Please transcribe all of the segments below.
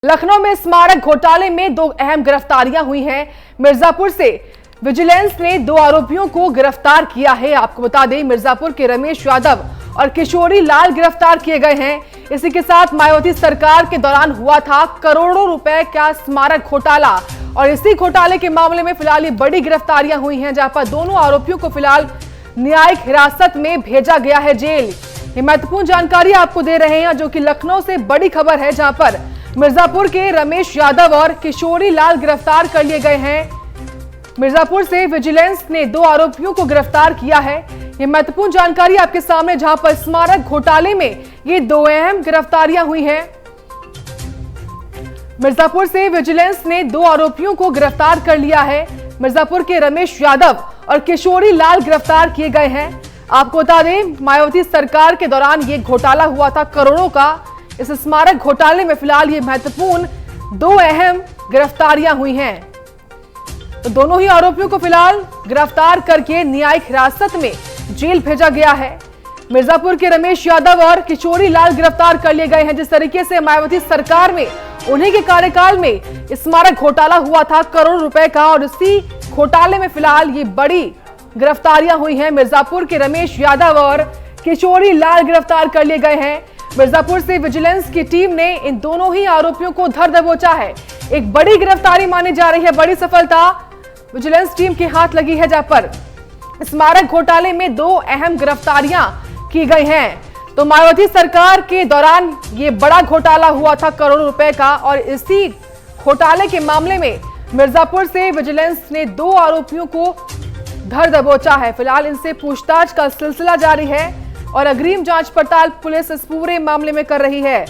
लखनऊ में स्मारक घोटाले में दो अहम गिरफ्तारियां हुई हैं। मिर्जापुर से विजिलेंस ने दो आरोपियों को गिरफ्तार किया है। आपको बता दें, मिर्जापुर के रमेश यादव और किशोरी लाल गिरफ्तार किए गए हैं। इसी के साथ मायावती सरकार के दौरान हुआ था करोड़ों रुपए का स्मारक घोटाला और इसी घोटाले के मामले में फिलहाल ये बड़ी गिरफ्तारियां हुई हैं, जहां पर दोनों आरोपियों को फिलहाल न्यायिक हिरासत में भेजा गया है जेल। ये महत्वपूर्ण जानकारी आपको दे रहे हैं, जो कि लखनऊ से बड़ी खबर है, जहां पर मिर्जापुर के रमेश यादव और किशोरी लाल गिरफ्तार कर लिए गए हैं। मिर्जापुर से विजिलेंस ने दो आरोपियों को गिरफ्तार किया है। ये महत्वपूर्ण जानकारी आपके सामने, जहां पर स्मारक घोटाले में ये दो अहम गिरफ्तारियां हुई हैं। मिर्जापुर से विजिलेंस ने दो आरोपियों को गिरफ्तार कर लिया है। मिर्जापुर के रमेश यादव और किशोरी लाल गिरफ्तार किए गए हैं। आपको बता दें, मायावती सरकार के दौरान ये घोटाला हुआ था करोड़ों का। इस स्मारक घोटाले में फिलहाल ये महत्वपूर्ण दो अहम गिरफ्तारियां हुई हैं। तो दोनों ही आरोपियों को फिलहाल गिरफ्तार करके न्यायिक हिरासत में जेल भेजा गया है। मिर्जापुर के रमेश यादव और किशोरी लाल गिरफ्तार कर लिए गए हैं। जिस तरीके से मायावती सरकार में उन्हीं के कार्यकाल में स्मारक घोटाला हुआ था करोड़ रुपए का, और इसी घोटाले में फिलहाल ये बड़ी गिरफ्तारियां हुई हैं। मिर्जापुर के रमेश यादव और किशोरी लाल गिरफ्तार कर लिए गए हैं। मिर्जापुर से विजिलेंस की टीम ने इन दोनों ही आरोपियों को धर दबोचा है। एक बड़ी गिरफ्तारी मानी जा रही है, बड़ी सफलता विजिलेंस टीम के हाथ लगी है, जहां पर स्मारक घोटाले में दो अहम गिरफ्तारियां की गई हैं। तो मायावती सरकार के दौरान ये बड़ा घोटाला हुआ था करोड़ों रुपए का, और इसी घोटाले के मामले में मिर्जापुर से विजिलेंस ने दो आरोपियों को धर दबोचा है। फिलहाल इनसे पूछताछ का सिलसिला जारी है और अग्रिम जांच पड़ताल पुलिस इस पूरे मामले में कर रही है।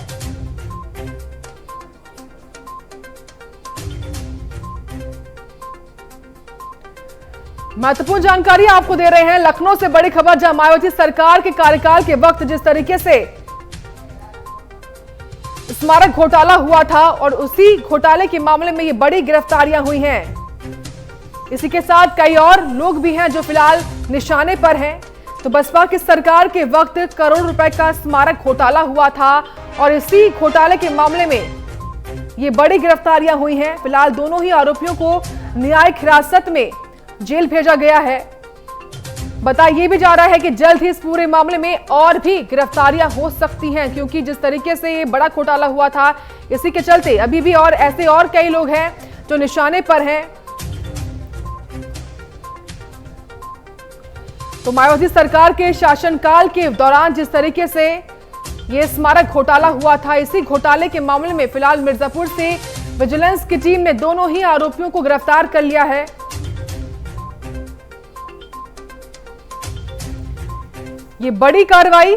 महत्वपूर्ण जानकारी आपको दे रहे हैं लखनऊ से बड़ी खबर, जहां मायावती सरकार के कार्यकाल के वक्त जिस तरीके से स्मारक घोटाला हुआ था और उसी घोटाले के मामले में ये बड़ी गिरफ्तारियां हुई हैं। इसी के साथ कई और लोग भी हैं जो फिलहाल निशाने पर हैं। तो बसपा की सरकार के वक्त करोड़ रुपए का स्मारक घोटाला हुआ था और इसी घोटाले के मामले में ये बड़ी गिरफ्तारियां हुई हैं। फिलहाल दोनों ही आरोपियों को न्यायिक हिरासत में जेल भेजा गया है। बताया भी जा रहा है कि जल्द ही इस पूरे मामले में और भी गिरफ्तारियां हो सकती हैं, क्योंकि जिस तरीके से ये बड़ा घोटाला हुआ था, इसी के चलते अभी भी और ऐसे और कई लोग हैं जो निशाने पर हैं। तो मायावती सरकार के शासनकाल के दौरान जिस तरीके से ये स्मारक घोटाला हुआ था, इसी घोटाले के मामले में फिलहाल मिर्जापुर से विजिलेंस की टीम ने दोनों ही आरोपियों को गिरफ्तार कर लिया है। ये बड़ी कार्रवाई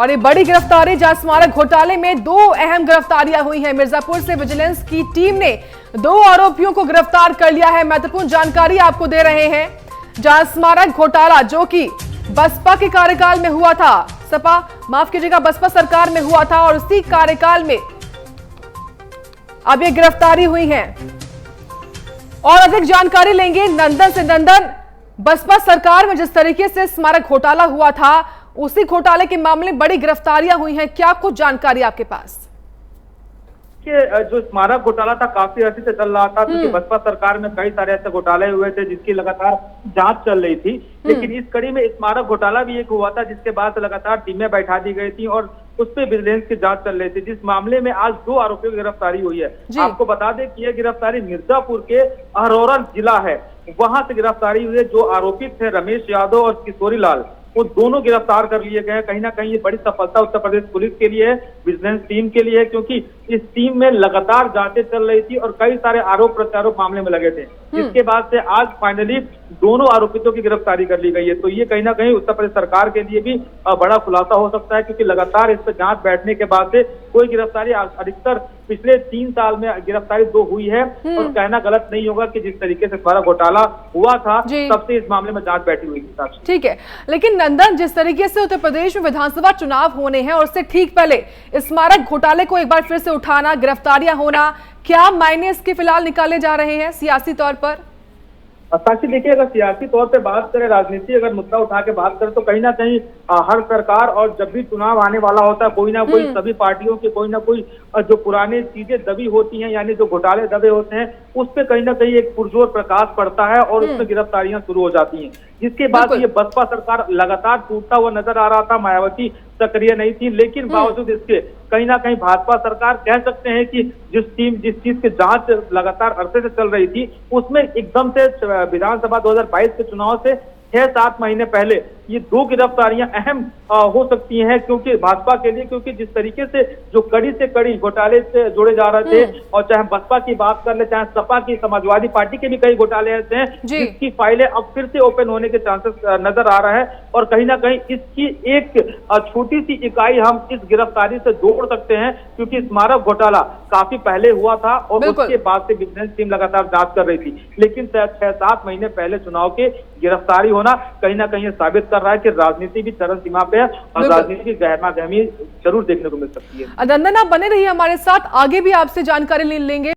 और ये बड़ी गिरफ्तारी, जहां स्मारक घोटाले में दो अहम गिरफ्तारियां हुई हैं। मिर्जापुर से विजिलेंस की टीम ने दो आरोपियों को गिरफ्तार कर लिया है। महत्वपूर्ण जानकारी आपको दे रहे हैं, जहां स्मारक घोटाला जो कि बसपा के कार्यकाल में हुआ था, बसपा सरकार में हुआ था, और उसी कार्यकाल में अब ये गिरफ्तारी हुई है। और अधिक जानकारी लेंगे नंदन से। नंदन, बसपा सरकार में जिस तरीके से स्मारक घोटाला हुआ था, उसी घोटाले के मामले में बड़ी गिरफ्तारियां हुई हैं, क्या कुछ जानकारी आपके पास? जो स्मारक घोटाला था काफी अर्से से चल रहा था, क्योंकि बसपा सरकार में कई सारे ऐसे घोटाले हुए थे जिसकी लगातार जांच चल रही थी। लेकिन इस कड़ी में स्मारक घोटाला भी एक हुआ था, जिसके बाद लगातार टीमें बैठा दी गई थी और उस पर विजिलेंस की जांच चल रही थी, जिस मामले में आज दो आरोपियों की गिरफ्तारी हुई है। आपको बता दें कि यह गिरफ्तारी मिर्जापुर के अरोरा जिला है, वहां से गिरफ्तारी हुई है। जो आरोपित थे रमेश यादव और किशोरी लाल, वो दोनों गिरफ्तार कर लिए गए। कहीं ना कहीं ये बड़ी सफलता उत्तर प्रदेश पुलिस के लिए है, विजिलेंस टीम के लिए है, क्योंकि इस टीम में लगातार जांचें चल रही थी और कई सारे आरोप प्रत्यारोप मामले में लगे थे। जिसके बाद से आज फाइनली दोनों आरोपितों की गिरफ्तारी कर ली गई है। तो ये कहीं ना कहीं उत्तर प्रदेश सरकार के लिए भी बड़ा खुलासा हो सकता है, क्योंकि लगातार इस पर जांच बैठने के बाद से कोई गिरफ्तारी, अधिकतर पिछले 3 साल में गिरफ्तारी दो हुई है। और कहना गलत नहीं होगा कि जिस तरीके से स्मारक घोटाला हुआ था, तब से इस मामले में जांच बैठी हुई थी। ठीक है, लेकिन नंदन, जिस तरीके से उत्तर प्रदेश में विधानसभा चुनाव होने हैं और उससे ठीक पहले स्मारक घोटाले को एक बार फिर से उठाना, गिरफ्तारियां होना, क्या मायने इसके फिलहाल निकाले जा रहे हैं सियासी तौर पर? साक्षी देखिए, अगर सियासी तौर पे बात करें, राजनीति अगर मुद्दा उठा के बात करें तो कहीं ना कहीं हर सरकार और जब भी चुनाव आने वाला होता है कोई ना कोई सभी पार्टियों की कोई ना कोई जो पुरानी चीजें दबी होती हैं, यानी जो घोटाले दबे होते हैं, उस पे कहीं ना कहीं एक पुरजोर प्रकाश पड़ता है और उसमें गिरफ्तारियां शुरू हो जाती हैं, जिसके बाद ये बसपा सरकार लगातार टूटता हुआ नजर आ रहा था। मायावती सक्रिय नहीं थी, लेकिन बावजूद इसके कहीं ना कहीं भाजपा सरकार कह सकते हैं कि जिस चीज की जांच लगातार अरसे से चल रही थी, उसमें एकदम से विधानसभा 2022 के चुनाव से 6-7 महीने पहले ये 2 गिरफ्तारियां अहम हो सकती हैं, क्योंकि भाजपा के लिए, क्योंकि जिस तरीके से जो कड़ी से कड़ी घोटाले से जुड़े जा रहे थे, और चाहे बसपा की बात कर ले, चाहे सपा की, समाजवादी पार्टी के भी कई घोटाले ऐसे हैं जिसकी फाइलें अब फिर से ओपन होने के चांसेस नजर आ रहा है। और कहीं ना कहीं इसकी एक छोटी सी इकाई हम इस गिरफ्तारी से जोड़ सकते हैं, क्योंकि स्मारक घोटाला काफी पहले हुआ था और उसके बाद से विजिलेंस टीम लगातार जांच कर रही थी, लेकिन 6-7 महीने पहले चुनाव के गिरफ्तारी होना कहीं ना कहीं साबित कर रहा है कि राजनीति भी चरम सीमा पे है और राजनीति की गहमा गहमी जरूर देखने को मिल सकती है। अदंदन, आप बने रहिए हमारे साथ, आगे भी आपसे जानकारी ले लेंगे।